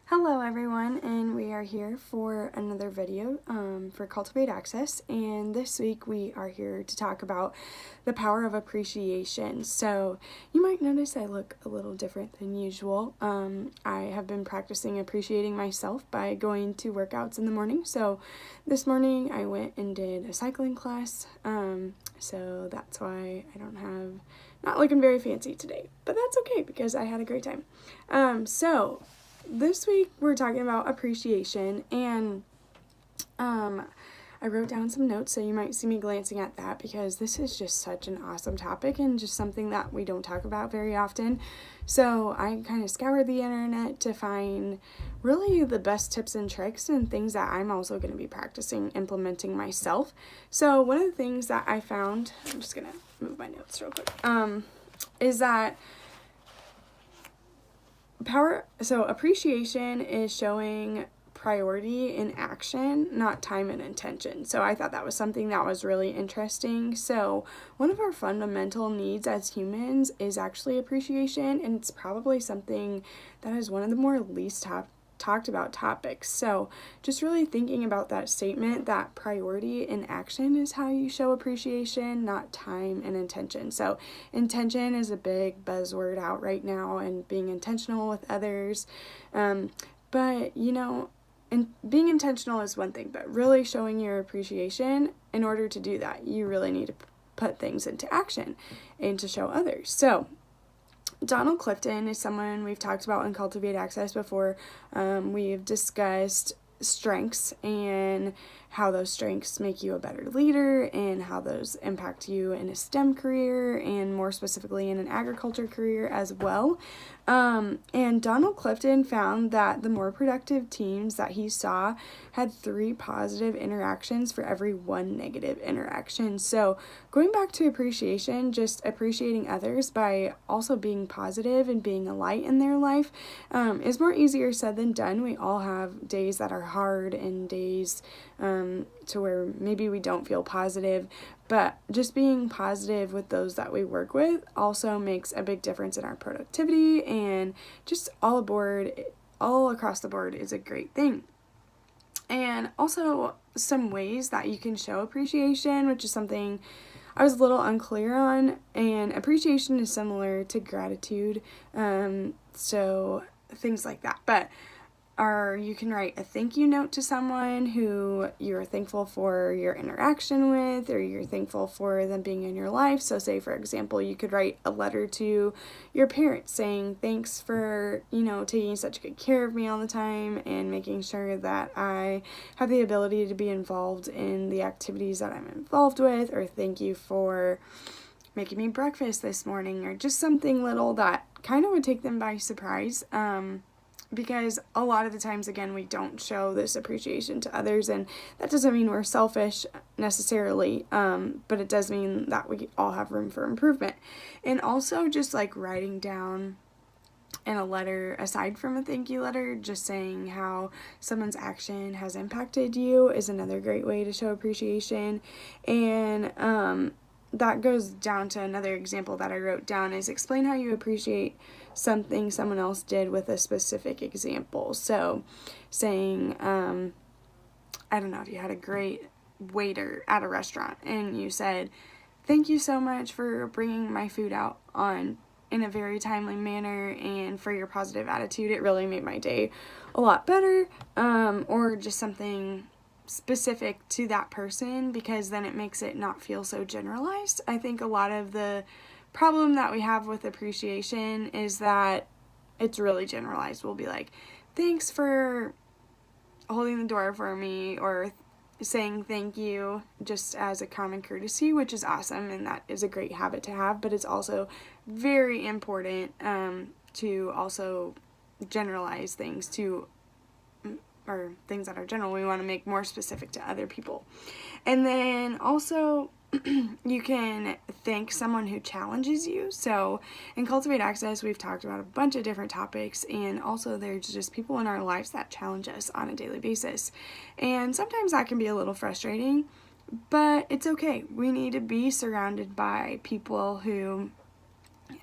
Hello everyone, and we are here for another video for Cultivate Access, and this week we are here to talk about the power of appreciation. So you might notice I look a little different than usual. I have been practicing appreciating myself by going to workouts in the morning. So this morning I went and did a cycling class, so that's why not looking very fancy today, but that's okay because I had a great time. This week we're talking about appreciation, and I wrote down some notes, so you might see me glancing at that because this is just such an awesome topic and just something that we don't talk about very often. So I kind of scoured the internet to find really the best tips and tricks and things that I'm also going to be practicing implementing myself. So one of the things that I found, I'm just going to move my notes real quick, is that appreciation is showing priority in action, not time and intention. So I thought that was something that was really interesting. So one of our fundamental needs as humans is actually appreciation, and it's probably something that is one of the more least talked about topics. So just really thinking about that statement, that priority in action is how you show appreciation, not time and intention. So intention is a big buzzword out right now, and being intentional with others. But being intentional is one thing, but really showing your appreciation, in order to do that, you really need to put things into action and to show others. So Donald Clifton is someone we've talked about in Cultivate Access before. We've discussed strengths and how those strengths make you a better leader and how those impact you in a STEM career and more specifically in an agriculture career as well. And Donald Clifton found that the more productive teams that he saw had 3 positive interactions for every 1 negative interaction. So going back to appreciation, just appreciating others by also being positive and being a light in their life is more easier said than done. We all have days that are hard and days to where maybe we don't feel positive, but just being positive with those that we work with also makes a big difference in our productivity, and just all across the board is a great thing. And also some ways that you can show appreciation, which is something I was a little unclear on, and appreciation is similar to gratitude, so things like that. But you can write a thank you note to someone who you're thankful for your interaction with, or you're thankful for them being in your life. So say, for example, you could write a letter to your parents saying thanks for, taking such good care of me all the time and making sure that I have the ability to be involved in the activities that I'm involved with, or thank you for making me breakfast this morning, or just something little that kind of would take them by surprise. Because a lot of the times, again, we don't show this appreciation to others, and that doesn't mean we're selfish necessarily, but it does mean that we all have room for improvement. And also just like writing down in a letter, aside from a thank you letter, just saying how someone's action has impacted you is another great way to show appreciation. And that goes down to another example that I wrote down, is explain how you appreciate something someone else did with a specific example. So saying, I don't know, if you had a great waiter at a restaurant and you said, thank you so much for bringing my food out in a very timely manner and for your positive attitude. It really made my day a lot better. Or just something specific to that person, because then it makes it not feel so generalized. I think a lot of the problem that we have with appreciation is that it's really generalized. We'll be like, thanks for holding the door for me, or saying thank you just as a common courtesy, which is awesome, and that is a great habit to have, but it's also very important to also generalize things or things that are general, we want to make more specific to other people. And then also you can thank someone who challenges you. So in Cultivate Access, we've talked about a bunch of different topics, and also there's just people in our lives that challenge us on a daily basis. And sometimes that can be a little frustrating, but it's okay. We need to be surrounded by people who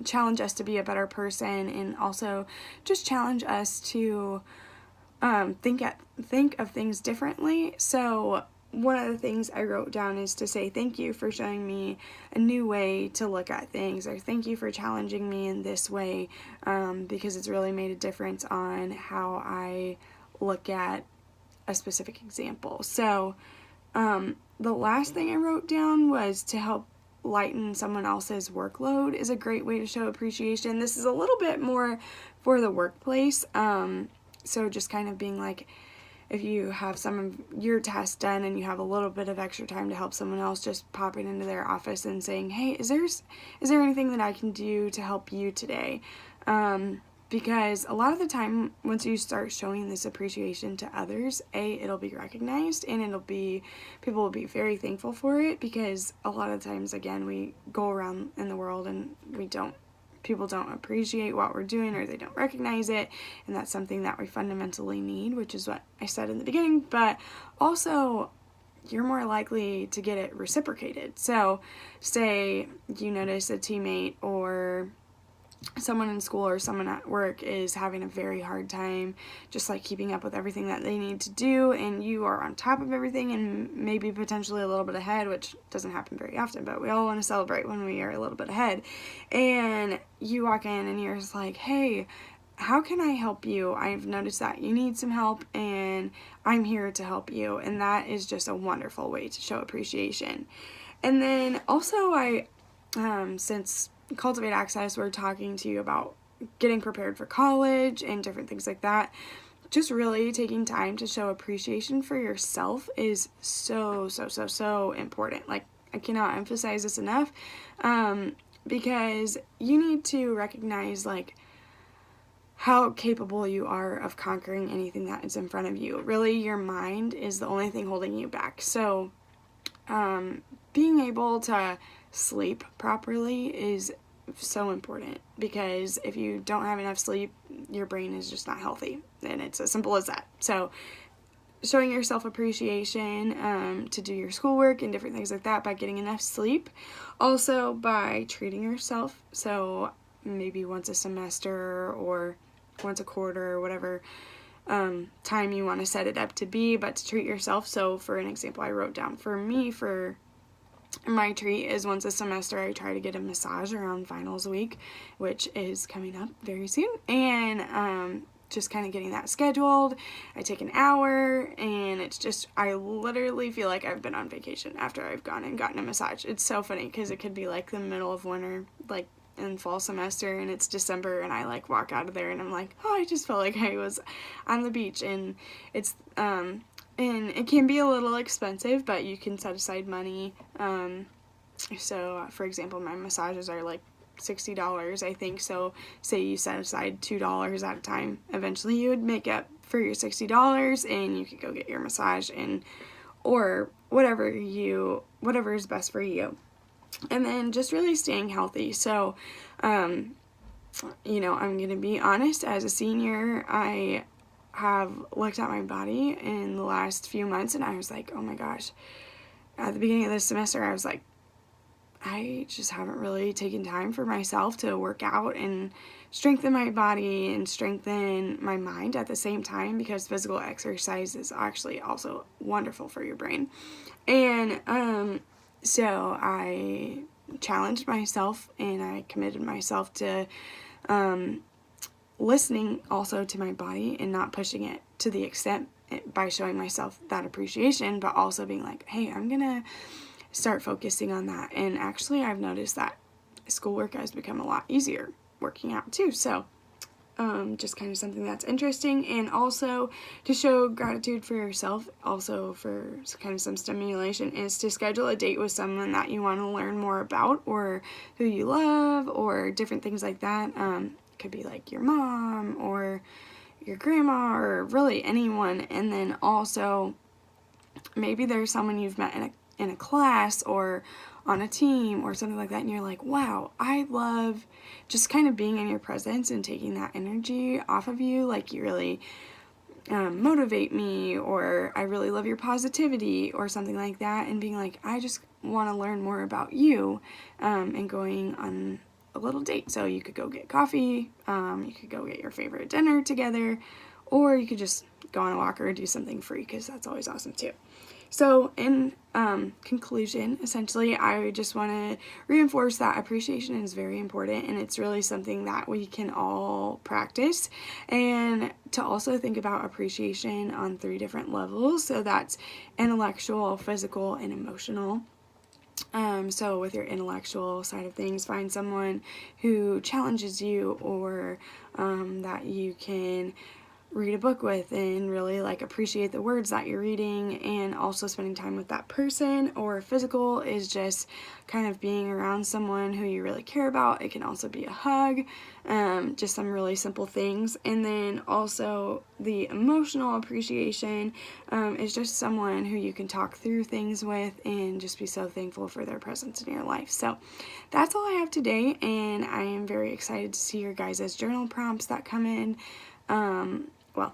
challenge us to be a better person, and also just challenge us to think of things differently. So one of the things I wrote down is to say thank you for showing me a new way to look at things, or thank you for challenging me in this way, because it's really made a difference on how I look at a specific example. So the last thing I wrote down was to help lighten someone else's workload is a great way to show appreciation. This is a little bit more for the workplace. So just kind of being like, if you have some of your tasks done and you have a little bit of extra time to help someone else, just popping into their office and saying, hey, is there anything that I can do to help you today? Because a lot of the time, once you start showing this appreciation to others, it'll be recognized, and people will be very thankful for it, because a lot of times, again, we go around in the world and people don't appreciate what we're doing, or they don't recognize it, and that's something that we fundamentally need, which is what I said in the beginning. But also, you're more likely to get it reciprocated. So say you notice a teammate or someone in school or someone at work is having a very hard time just like keeping up with everything that they need to do, and you are on top of everything and maybe potentially a little bit ahead, which doesn't happen very often, but we all want to celebrate when we are a little bit ahead. And you walk in and you're just like, hey, how can I help you? I've noticed that you need some help and I'm here to help you. And that is just a wonderful way to show appreciation. And then also since Cultivate Access, we're talking to you about getting prepared for college and different things like that. Just really taking time to show appreciation for yourself is so important. Like, I cannot emphasize this enough, because you need to recognize like how capable you are of conquering anything that is in front of you. Really, your mind is the only thing holding you back. So being able to sleep properly is so important, because if you don't have enough sleep, your brain is just not healthy, and it's as simple as that. So showing yourself appreciation to do your schoolwork and different things like that by getting enough sleep. Also by treating yourself, so maybe once a semester or once a quarter or whatever time you want to set it up to be, but to treat yourself. So for an example, I wrote down for me, for my treat is once a semester I try to get a massage around finals week, which is coming up very soon, and just kind of getting that scheduled. I take an hour, and it's just, I literally feel like I've been on vacation after I've gone and gotten a massage. It's so funny, because it could be like the middle of winter, like in fall semester, and it's December, and I like walk out of there and I'm like, oh, I just felt like I was on the beach. And it's and it can be a little expensive, but you can set aside money. So for example, my massages are like $60, I think. So say you set aside $2 at a time, eventually you would make up for your $60, and you could go get your massage, and or whatever is best for you. And then just really staying healthy. So I'm going to be honest, as a senior, I have looked at my body in the last few months, and I was like, oh my gosh, at the beginning of this semester, I was like, I just haven't really taken time for myself to work out and strengthen my body and strengthen my mind at the same time, because physical exercise is actually also wonderful for your brain. And so I challenged myself, and I committed myself to listening also to my body and not pushing it to the extent by showing myself that appreciation, but also being like, hey, I'm gonna start focusing on that. And actually, I've noticed that schoolwork has become a lot easier working out too. So just kind of something that's interesting. And also to show gratitude for yourself, also for kind of some stimulation, is to schedule a date with someone that you want to learn more about, or who you love, or different things like that. Could be like your mom or your grandma, or really anyone. And then also maybe there's someone you've met in a class or on a team or something like that, and you're like, wow, I love just kind of being in your presence and taking that energy off of you. Like, you really motivate me, or I really love your positivity, or something like that, and being like, I just want to learn more about you, and going on a little date. So you could go get coffee, you could go get your favorite dinner together, or you could just go on a walk or do something free, because that's always awesome too. So in conclusion, essentially, I just want to reinforce that appreciation is very important, and it's really something that we can all practice, and to also think about appreciation on 3 different levels. So that's intellectual, physical, and emotional. So with your intellectual side of things, find someone who challenges you, or that you can read a book with and really like appreciate the words that you're reading, and also spending time with that person. Or physical is just kind of being around someone who you really care about. It can also be a hug, just some really simple things. And then also the emotional appreciation is just someone who you can talk through things with and just be so thankful for their presence in your life. So that's all I have today, and I am very excited to see your guys' journal prompts that come in. Well,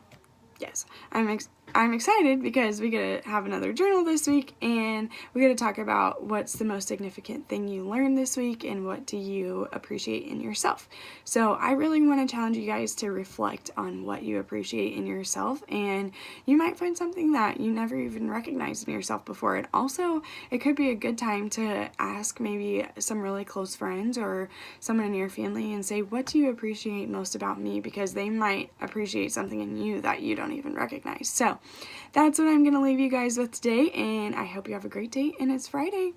yes, I'm excited because we get to have another journal this week, and we get to talk about what's the most significant thing you learned this week and what do you appreciate in yourself. So I really want to challenge you guys to reflect on what you appreciate in yourself, and you might find something that you never even recognized in yourself before. And also, it could be a good time to ask maybe some really close friends or someone in your family and say, what do you appreciate most about me? Because they might appreciate something in you that you don't even recognize. So that's what I'm going to leave you guys with today, and I hope you have a great day, and it's Friday.